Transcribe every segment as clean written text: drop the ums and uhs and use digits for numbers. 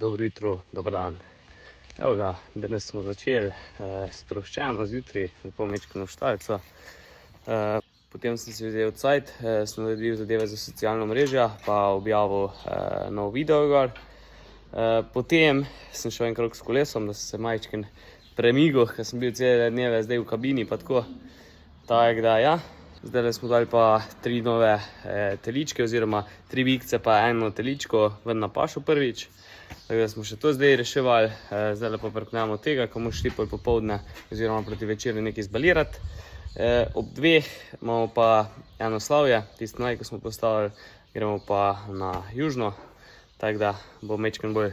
Dobro jutro, dober dan. Evo ga, danes smo začeli sproščeno zjutraj, lepo mečkano štalico. Potem sem si vzel cajt, sem naredil zadeve za socialno mrežja, pa objavil nov video gor. Potem sem šel en krog s kolesom, da sem se majčken premigal, ker sem bil cele dneve zdaj v kabini pa tako. Tako da ja, zdaj smo dali pa 3 nove teličke oziroma 3 vikce pa eno teličko ven na pašo prvič. Tako da smo še to zdaj reševali, zdaj pa pripnemo tega, ko bomo šli popoldne oziroma proti večeru nekaj zbalirati. Ob 2 imamo pa eno slavje, tisto naj, ko smo postavili, gremo pa na južno, tako da bo mečken bolj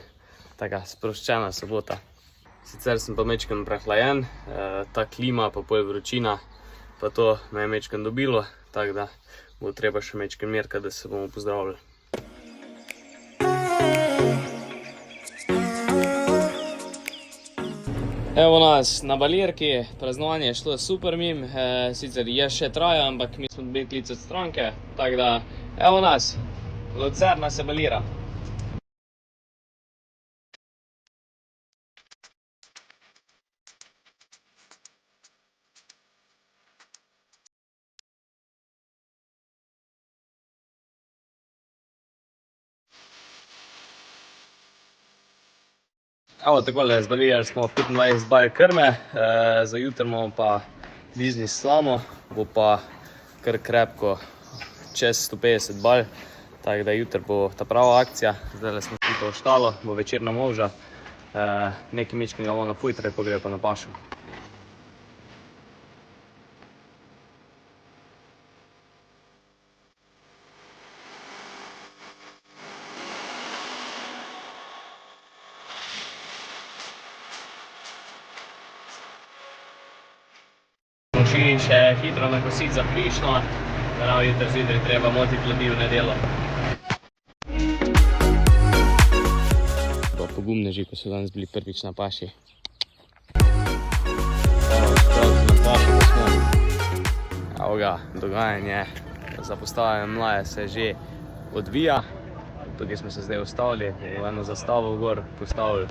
taka sproščena sobota. Sicer sem pa mečken prehlajen, ta klima pa pol vročina, pa to me je mečken dobilo, tako da bo treba še mečken merkati, da se bomo pozdravili. Evo nas na balirki, praznovanje je šlo super mim, sicer je še traja, ampak mi smo bili klic od stranke, tako da evo nas, Lucerna se balira. Evo takole, zbalirali smo 25 bal krme, za jutro imamo pa biznis slamo, bo pa kar krepko čez 150 bal, tako da jutro bo ta prava akcija. Zdaj smo šli v štalo, bo večerna molža, nekaj mečkega bomo napujtrali, pa gre pa na pašo. Šli še hitro nakositi za prišno, da nam jutri zjutraj treba motiti ljudi v nedelo. Pogumneži, ko so danes bili prvič na paši. Evo ga, dogajanje za postavljanje mlaje se že odvija. Tukaj smo se zdaj ustavili, eno zastavo gor postavili.